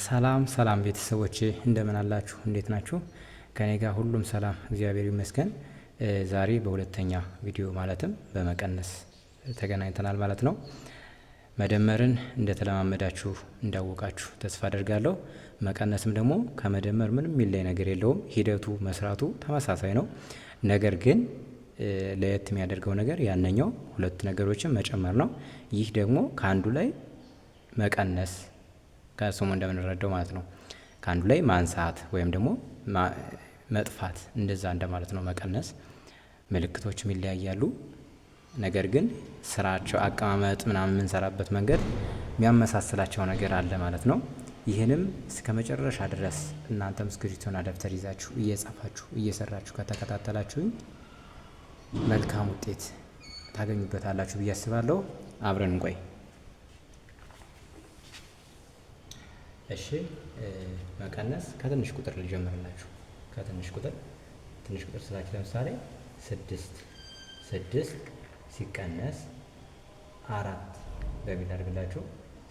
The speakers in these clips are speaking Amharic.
ሰላም ሰላም ቤተሰቦቼ እንደምን አላችሁ? እንዴት ናችሁ? ከኔ ጋር ሁሉም ሰላም እግዚአብሔር ይመስገን። ዛሬ በሁለተኛ ቪዲዮ ማለትም በመቀነስ ተገናኝተናል ማለት ነው። መደመርን እንደተለማመዳችሁ እንዳወቃችሁ ተስፋ አደርጋለሁ። መቀነስም ደግሞ ከመደመር ምንም የሚለይ ነገር የለውም። ሂደቱ መስራቱ ተመሳሳይ ነው። ነገር ግን ለየት የሚያደርገው ነገር ያነኛው ሁለት ነገሮችን መጨመር ነው። ይህ ደግሞ ከአንዱ ላይ መቀነስ ከስሙ እንደምንረዳው ማለት ነው። ከአንዱ ላይ ማንሳት ወይም ደግሞ መጥፋት እንደዛ እንደማለት ነው። መቀነስ ምልክቶችም ይለያያሉ። ነገር ግን ስራቸው አቀማመጥ ምናምን የምንሰራበት መንገድ የሚያመሳስላቸው ነገር አለ ማለት ነው። ይህንም እስከ መጨረሻ ድረስ እናንተም እስክሪብቶና ደብተር ይዛችሁ እየጻፋችሁ እየሰራችሁ ከተከታተላችሁኝ መልካም ውጤት ታገኙበታላችሁ ብዬ አስባለሁ። አብረን እንቆይ። እሺ መቀነስ ከትንሽ ቁጥር ልጀምርላችሁ። ከትንሽ ቁጥር ስላችሁ ለምሳሌ ስድስት ሲቀነስ አራት በሚል አድርግላችሁ።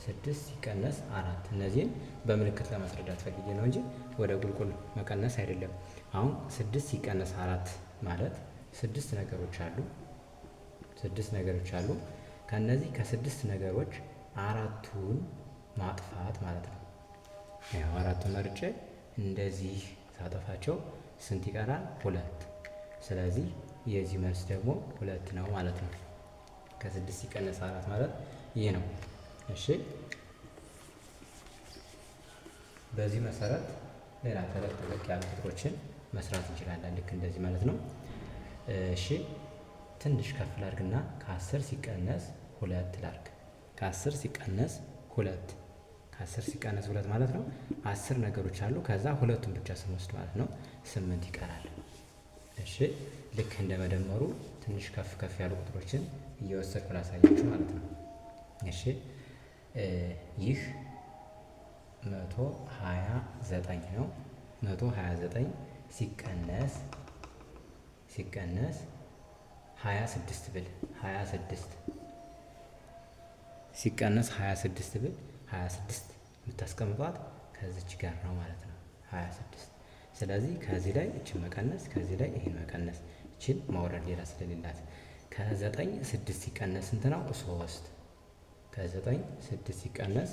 6 ሲቀነስ 4 እነዚህን በምልክት ለማስረዳት ፈልጌ ነው እንጂ ወደ ቁልቁል መቀነስ አይደለም። አሁን 6 ሲቀነስ 4 ማለት 6 ነገሮች አሉ። ከነዚህ ከ6 ነገሮች አራቱን ማጥፋት ማለት ነው። ያው አራቱን መርጬ እንደዚህ ሳጠፋቸው ስንት ይቀራል? 2። ስለዚህ የዚህ መልስ ደግሞ 2 ነው ማለት ነው። ከ6 ሲቀነስ 4 ማለት ይህ ነው። እሺ በዚህ መሰረት ሌላ ተለቅ ያሉ ቁጥሮችን መስራት እንችላለን። ልክ እንደዚህ ማለት ነው። እሺ ትንሽ ከፍ ላድርግና ከ10 ሲቀነስ 2 ላድርግ። ከ10 ሲቀነስ 2 ማለት ነው 10 ነገሮች አሉ። ከዛ ሁለቱን ብቻ ስንወስድ ማለት ነው 8 ይቀራል። እሺ ልክ እንደ መደመሩ ትንሽ ከፍ ያሉ ቁጥሮችን እየወሰድኩ ላሳያችሁ ማለት ነው። እሺ ይህ 129 ነው። 129 ሲቀነስ 26 ብል 26 ሲቀነስ 26 ብል 26 የምታስቀምጧት ከዚች ጋር ነው ማለት ነው 26። ስለዚህ ከዚህ ላይ እችን መቀነስ፣ ከዚህ ላይ ይሄን መቀነስ፣ እችን ማውረድ ሌላ ስለሌላት ከ9 6 ሲቀነስ ስንት ነው? 3 ከ9 6 ሲቀነስ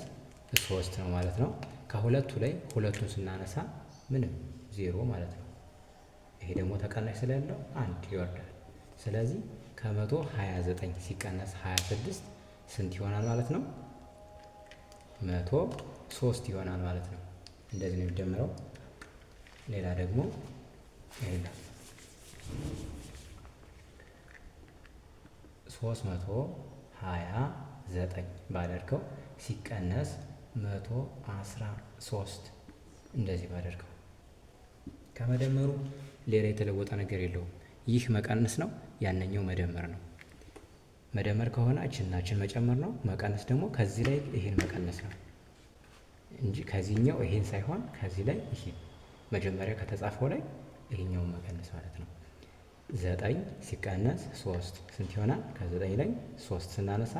3 ነው ማለት ነው። ከሁለቱ ላይ ሁለቱን ስናነሳ ምንም 0 ማለት ነው። ይሄ ደግሞ ተቀናሽ ስለሌለው 1 ይወርዳል። ስለዚህ ከ129 ሲቀነስ 26 ስንት ይሆናል ማለት ነው? 103 ይሆናል ማለት ነው። እንደዚህ ነው የሚደምረው። ሌላ ደግሞ ይሄን 329 ባደርገው ሲቀነስ 113 እንደዚህ ባደርገው ከመደመሩ ሌላ የተለወጠ ነገር የለውም። ይህ መቀነስ ነው፣ ያነኛው መደመር ነው። መደመር ከሆነ እችናችን መጨመር ነው። መቀነስ ደግሞ ከዚህ ላይ ይሄን መቀነስ ነው እንጂ ከዚህኛው ይሄን ሳይሆን ከዚህ ላይ ይሄን መጀመሪያ ከተጻፈው ላይ ይሄኛውን መቀነስ ማለት ነው። 9 ሲቀነስ 3 ስንት ይሆናል? ከ9 ላይ 3 ስናነሳ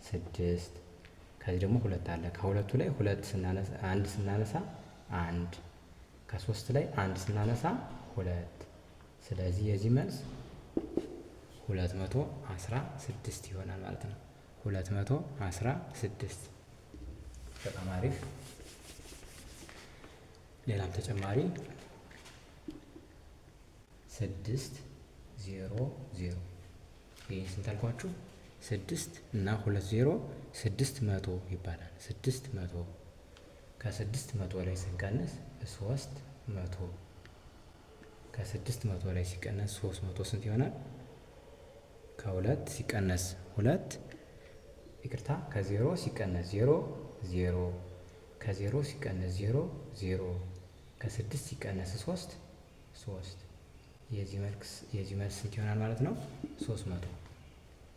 6። ከዚህ ደግሞ 2 አለ። ከሁለቱ ላይ 1 ስናነሳ 1፣ ከ3 ላይ 1 ስናነሳ 2። ስለዚህ የዚህ መልስ 216 ይሆናል ማለት ነው። 216 በጣም አሪፍ። ሌላም ተጨማሪ 600 ይህ ስንት አልኳችሁ? 6 እና 20 600 ይባላል። 600 ከ600 ላይ ስንቀንስ 300 ከ600 ላይ ሲቀነስ 300 ስንት ይሆናል? ከ2 ሲቀነስ 2 ይቅርታ፣ ከ0 ሲቀነስ 0 0፣ ከ0 ሲቀነስ 0 0፣ ከ6 ሲቀነስ 3 3። የዚህ መልስ ስንት ይሆናል ማለት ነው? 300።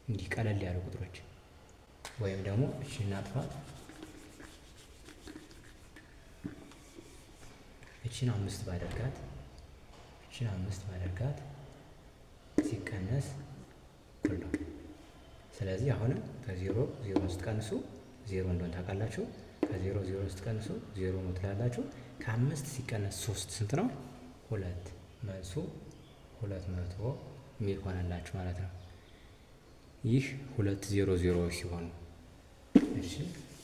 እንዲህ ቀለል ያሉ ቁጥሮች ወይም ደግሞ እቺን እናጥፋት፣ እቺን 5 ባደርጋት ሲቀነስ እኩል ነው። ስለዚህ አሁንም ከ0 0 ስትቀንሱ 0 እንደሆነ ታውቃላችሁ። ከዜሮ ዜሮ ስትቀንሱ ዜሮ ነው ትላላችሁ። ከ5 ሲቀነስ 3 ስንት ነው? 2። መልሱ 200 የሚል ሆነላችሁ ማለት ነው። ይህ 2 ዜሮ ዜሮዎች ሲሆኑ፣ እሺ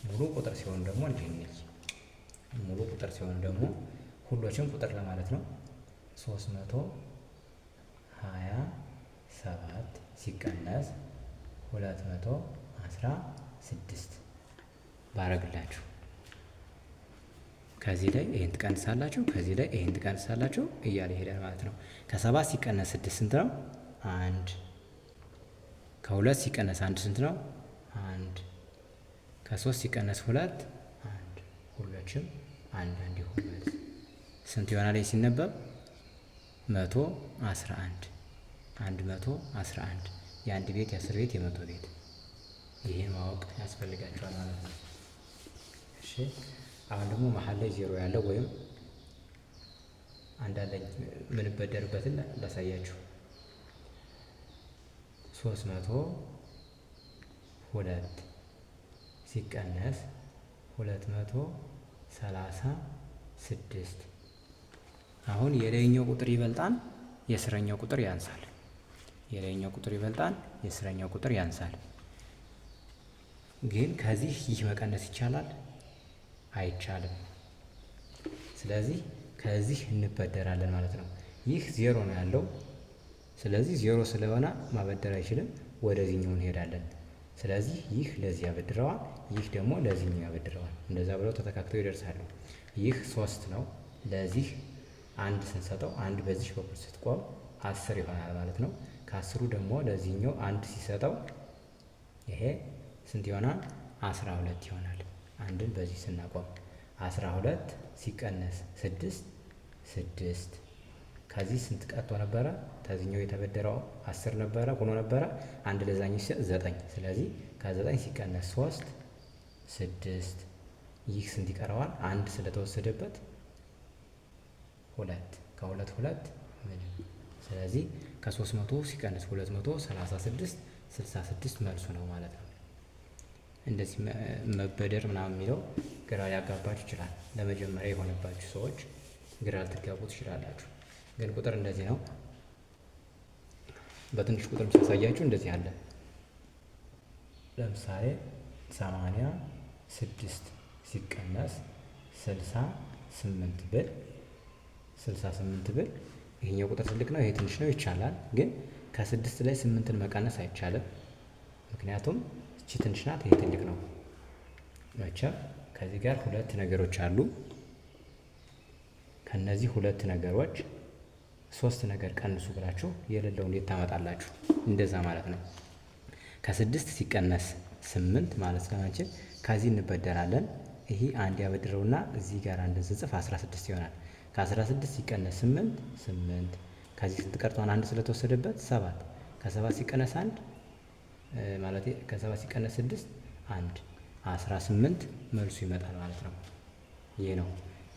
ሙሉ ቁጥር ሲሆኑ ደግሞ እንዲህ እንል። ሙሉ ቁጥር ሲሆኑ ደግሞ ሁሎችም ቁጥር ለማለት ነው። 327 ሲቀነስ 216 ባረግላችሁ ከዚህ ላይ ይሄን ትቀንሳላችሁ፣ ከዚህ ላይ ይሄን ትቀንሳላችሁ እያለ ይሄዳል ማለት ነው። ከ7 ሲቀነስ 6 ስንት ነው? 1። ከ2 ሲቀነስ 1 ስንት ነው? 1። ከ3 ሲቀነስ 2 1። ሁሎችም አንድ ይሁን ማለት ስንት ይሆናል? ሲነበብ 111 111 የአንድ ቤት የ10 ቤት የ100 ቤት። ይሄን ማወቅ ያስፈልጋቸዋል ማለት ነው። እሺ አሁን ደግሞ መሀል ላይ ዜሮ ያለው ወይም አንዳንድ የምንበደርበትን ላሳያችሁ። 302 ሲቀነስ 236 አሁን የላይኛው ቁጥር ይበልጣል፣ የስረኛው ቁጥር ያንሳል። የላይኛው ቁጥር ይበልጣል፣ የስረኛው ቁጥር ያንሳል። ግን ከዚህ ይህ መቀነስ ይቻላል? አይቻልም። ስለዚህ ከዚህ እንበደራለን ማለት ነው። ይህ ዜሮ ነው ያለው። ስለዚህ ዜሮ ስለሆነ ማበደር አይችልም። ወደዚህኛው እንሄዳለን። ስለዚህ ይህ ለዚህ ያበድረዋል፣ ይህ ደግሞ ለዚህኛው ያበድረዋል። እንደዛ ብለው ተተካክተው ይደርሳሉ። ይህ 3 ነው። ለዚህ አንድ ስንሰጠው አንድ በዚህ በኩል ስትቆም 10 ይሆናል ማለት ነው። ከ10ሩ ደግሞ ለዚህኛው አንድ ሲሰጠው ይሄ ስንት ይሆናል? 12 ይሆናል። አንድን በዚህ ስናቆም 12 ሲቀነስ 6 ከዚህ ስንት ቀጥቶ ነበረ? ከዚህኛው የተበደረው 10 ነበረ ሆኖ ነበረ። አንድ ለዛኛው 9። ስለዚህ ከ9 ሲቀነስ 3 6። ይህ ስንት ይቀረዋል? አንድ ስለተወሰደበት 2። ከ2 2 ምንም። ስለዚህ ከ300 ሲቀነስ 236 66 መልሱ ነው ማለት ነው። እንደዚህ መበደር ምናምን የሚለው ግራ ሊያጋባችሁ ይችላል። ለመጀመሪያ የሆነባችሁ ሰዎች ግራ ልትጋቡ ትችላላችሁ። ግን ቁጥር እንደዚህ ነው። በትንሽ ቁጥር ሲያሳያችሁ እንደዚህ አለ። ለምሳሌ 86 ሲቀነስ 68 ብል 68 ብል ይሄኛው ቁጥር ትልቅ ነው፣ ይሄ ትንሽ ነው። ይቻላል። ግን ከ6 ላይ 8ን መቀነስ አይቻልም። ምክንያቱም እቺ ትንሽ ናት፣ ይሄ ትልቅ ነው። መቼም ከዚህ ጋር ሁለት ነገሮች አሉ። ከነዚህ ሁለት ነገሮች 3 ነገር ቀንሱ ብላችሁ የሌለውን እንዴት ታመጣላችሁ? እንደዛ ማለት ነው። ከ6 ሲቀነስ 8 ማለት ስለማንችል ከዚህ እንበደራለን። ይሄ አንድ ያበድረውና እዚህ ጋር አንድ ስጽፍ 16 ይሆናል። ከ16 ሲቀነስ 8 ከዚህ ስንት ቀርቷን? አንድ ስለተወሰደበት 7። ከ7 ሲቀነስ 1 ማለት ከ7 ሲቀነስ 6 1 18 መልሱ ይመጣል ማለት ነው። ይሄ ነው።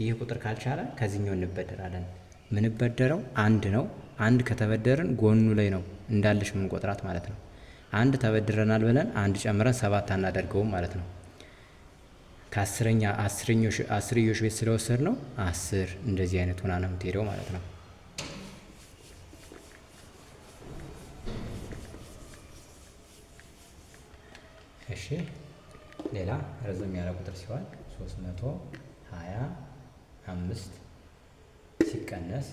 ይህ ቁጥር ካልቻለ ከዚህኛው እንበደራለን። ምንበደረው አንድ ነው። አንድ ከተበደርን ጎኑ ላይ ነው እንዳለሽ ምንቆጥራት ማለት ነው። አንድ ተበድረናል ብለን አንድ ጨምረን 7 አናደርገውም ማለት ነው። አስርዮሽ ቤት ስለወሰድ ነው 10 እንደዚህ አይነት ሆና ነው የምትሄደው ማለት ነው። እሺ ሌላ ረዘም ያለ ቁጥር ሲሆን 325 ሲቀነስ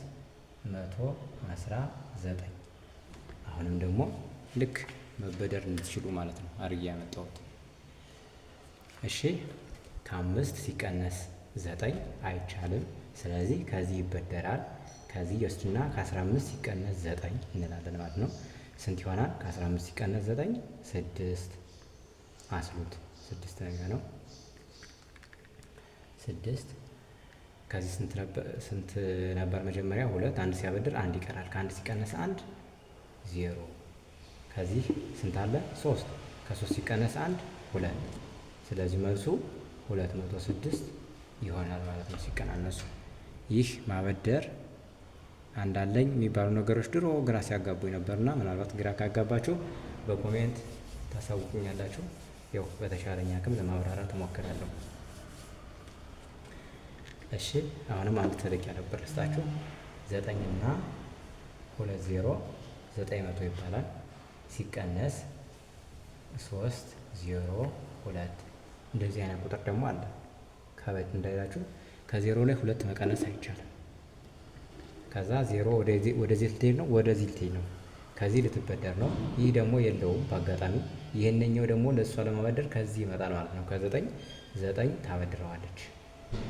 119 አሁንም ደግሞ ልክ መበደር እንድትችሉ ማለት ነው አርጌ ያመጣሁት። እሺ ከ5 ሲቀነስ 9 አይቻልም። ስለዚህ ከዚህ ይበደራል። ከዚህ ይወስድና ከ15 ሲቀነስ 9 እንላለን ማለት ነው። ስንት ይሆናል? ከ15 ሲቀነስ 9 6 አስሉት 6 ነው የሚሆነው። 6 ከዚህ ስንት ነበር መጀመሪያ? 2 አንድ ሲያበድር አንድ ይቀራል። ከአንድ ሲቀነስ 1 0። ከዚህ ስንት አለ? 3 ከ3 ሲቀነስ 1 2። ስለዚህ መልሱ 206 ይሆናል ማለት ነው ሲቀናነሱ። ይህ ማበደር አንዳለኝ የሚባሉ ነገሮች ድሮ ግራ ሲያጋቡኝ ነበርና ምናልባት ግራ ካጋባችሁ በኮሜንት ታሳውቁኛላችሁ። ያው በተሻለኝ አቅም ለማብራራት እሞክራለሁ። እሺ አሁንም አንድ ተለቅ ያለ ቁጥር ልስጣችሁ። 9 እና 2 0 900 ይባላል። ሲቀነስ 3 0 2 እንደዚህ አይነት ቁጥር ደግሞ አለ። ከበድ እንዳይላችሁ ከዜሮ ላይ 2 መቀነስ አይቻልም። ከዛ 0 ወደዚህ ልትሄድ ነው፣ ወደዚህ ልትሄድ ነው፣ ከዚህ ልትበደር ነው። ይህ ደግሞ የለውም በአጋጣሚ። ይህንኛው ደግሞ ለእሷ ለማበደር ከዚህ ይመጣል ማለት ነው። ከ9 ታበድረዋለች።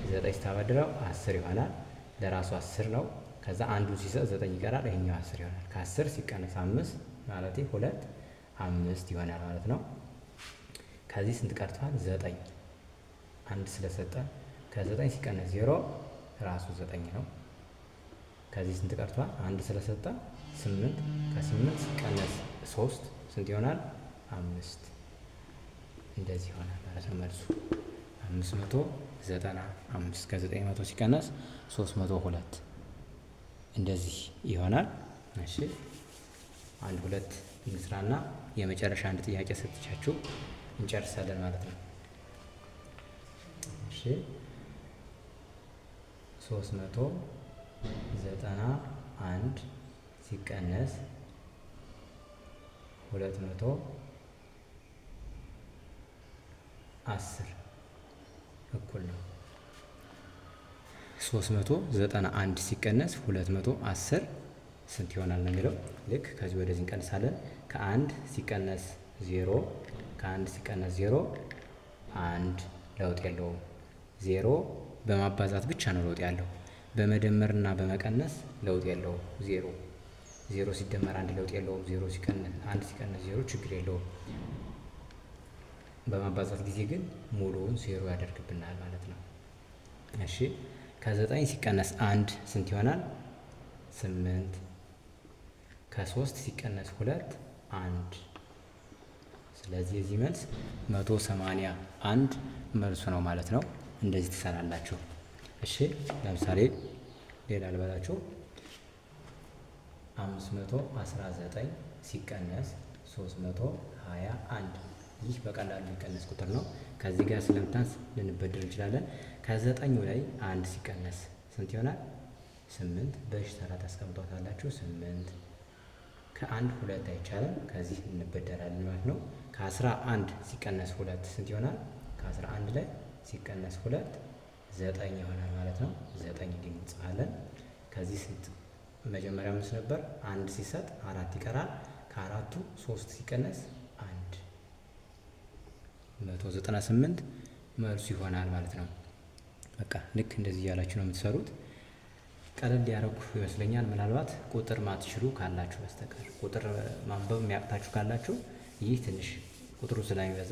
9 ስታበድረው 10 ይሆናል። ለራሱ 10 ነው። ከዛ አንዱ ሲሰጥ 9 ይቀራል። ይሄኛው 10 ይሆናል። ከ10 ሲቀነስ 5 ማለት 2 5 ይሆናል ማለት ነው። ከዚህ ስንት ቀርቷል? 9 አንድ ስለሰጠ ከ9 ሲቀነስ 0 ራሱ 9 ነው። ከዚህ ስንት ቀርቷል? አንድ ስለሰጠ 8 ከ8 ሲቀነስ 3 ስንት ይሆናል? 5 እንደዚህ ይሆናል ማለት ነው መልሱ 595 ከ900 ሲቀነስ 302 እንደዚህ ይሆናል። እሺ አንድ ሁለት እንስራና የመጨረሻ አንድ ጥያቄ ሰጥቻችሁ እንጨርሳለን ማለት ነው። እሺ 391 ሲቀነስ 210 እኩል ነው። 391 ሲቀነስ 210 ስንት ይሆናል ነው የሚለው። ልክ ከዚህ ወደዚህ እንቀንሳለን። ከአንድ ሲቀነስ 0 1 ለውጥ የለውም። 0 በማባዛት ብቻ ነው ለውጥ ያለው። በመደመርና በመቀነስ ለውጥ የለውም። 0 ሲደመር 1 ለውጥ የለውም። 1 ሲቀነስ 0 ችግር የለውም። በማባዛት ጊዜ ግን ሙሉውን 0 ያደርግብናል ማለት ነው። እሺ ከ9 ሲቀነስ 1 ስንት ይሆናል? 8 ከ3 ሲቀነስ 2 1 ስለዚህ የዚህ መልስ 181 መልሱ ነው ማለት ነው። እንደዚህ ትሰራላችሁ። እሺ ለምሳሌ ሌላ ልበላችሁ። 519 ሲቀነስ 321 ይህ በቀላሉ የሚቀነስ ቁጥር ነው። ከዚህ ጋር ስለምታንስ ልንበድር እንችላለን። ከ9 ላይ 1 ሲቀነስ ስንት ይሆናል? 8 በሽ ተራ ታስቀምጧታላችሁ። 8 ከ1 2 አይቻልም። ከዚህ እንበደራለን ማለት ነው። ከ11 ሲቀነስ 2 ስንት ይሆናል? ከ11 ላይ ሲቀነስ 2 9 ይሆናል ማለት ነው። 9 እንዲህ እንጽፋለን። ከዚህ ስንት መጀመሪያ 5 ነበር። 1 ሲሰጥ 4 ይቀራል። ከ4ቱ 3 ሲቀነስ 1 198 መልሱ ይሆናል ማለት ነው። በቃ ልክ እንደዚህ እያላችሁ ነው የምትሰሩት። ቀለል ያደረኩ ይመስለኛል። ምናልባት ቁጥር ማትችሉ ካላችሁ በስተቀር ቁጥር ማንበብ የሚያቅታችሁ ካላችሁ ይህ ትንሽ ቁጥሩ ስለሚበዛ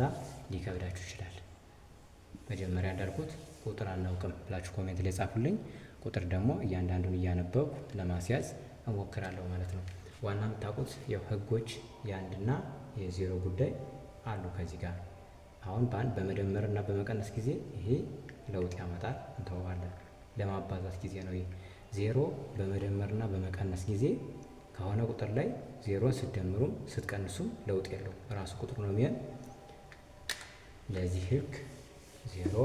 ሊከብዳችሁ ይችላል። መጀመሪያ እንዳልኩት ቁጥር አናውቅም ብላችሁ ኮሜንት ላይ ጻፉልኝ። ቁጥር ደግሞ እያንዳንዱን እያነበብኩ ለማስያዝ እሞክራለሁ ማለት ነው። ዋና የምታውቁት ያው ህጎች የአንድና የዜሮ ጉዳይ አሉ ከዚህ ጋር። አሁን በአንድ በመደመር እና በመቀነስ ጊዜ ይሄ ለውጥ ያመጣል፣ እንተዋለን። ለማባዛት ጊዜ ነው ይሄ። ዜሮ በመደመርና በመቀነስ ጊዜ ከሆነ ቁጥር ላይ ዜሮ ስትደምሩም ስትቀንሱም ለውጥ የለው፣ ራሱ ቁጥሩ ነው የሚሆን። ለዚህ ህግ ዜሮ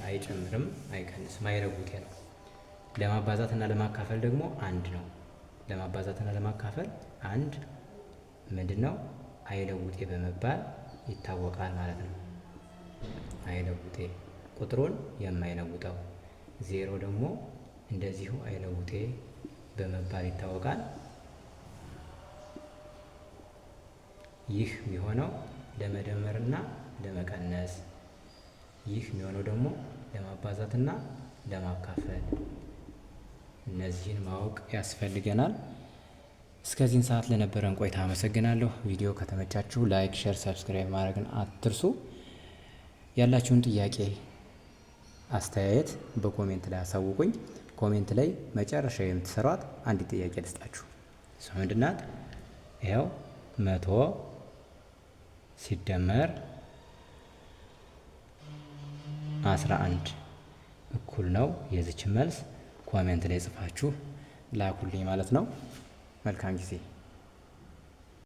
አይጨምርም አይቀንስም፣ አይለውጥ ነው። ለማባዛትና ለማካፈል ደግሞ አንድ ነው። ለማባዛትና ለማካፈል አንድ ምንድነው? አይለውጤ በመባል ይታወቃል ማለት ነው። አይለውጤ ቁጥሩን የማይለውጠው። ዜሮ ደግሞ እንደዚሁ አይለውጤ በመባል ይታወቃል። ይህ የሚሆነው ለመደመርና ለመቀነስ፣ ይህ የሚሆነው ደግሞ ለማባዛትና ለማካፈል። እነዚህን ማወቅ ያስፈልገናል። እስከዚህን ሰዓት ለነበረን ቆይታ አመሰግናለሁ። ቪዲዮ ከተመቻችሁ ላይክ፣ ሼር፣ ሰብስክራይብ ማድረግን አትርሱ። ያላችሁን ጥያቄ አስተያየት በኮሜንት ላይ አሳውቁኝ። ኮሜንት ላይ መጨረሻ የምትሰሯት አንዲት ጥያቄ ልስጣችሁ። እሷ ምንድን ናት? ይኸው 100 ሲደመር 11 እኩል ነው። የዚችን መልስ ኮሜንት ላይ ጽፋችሁ ላኩልኝ ማለት ነው። መልካም ጊዜ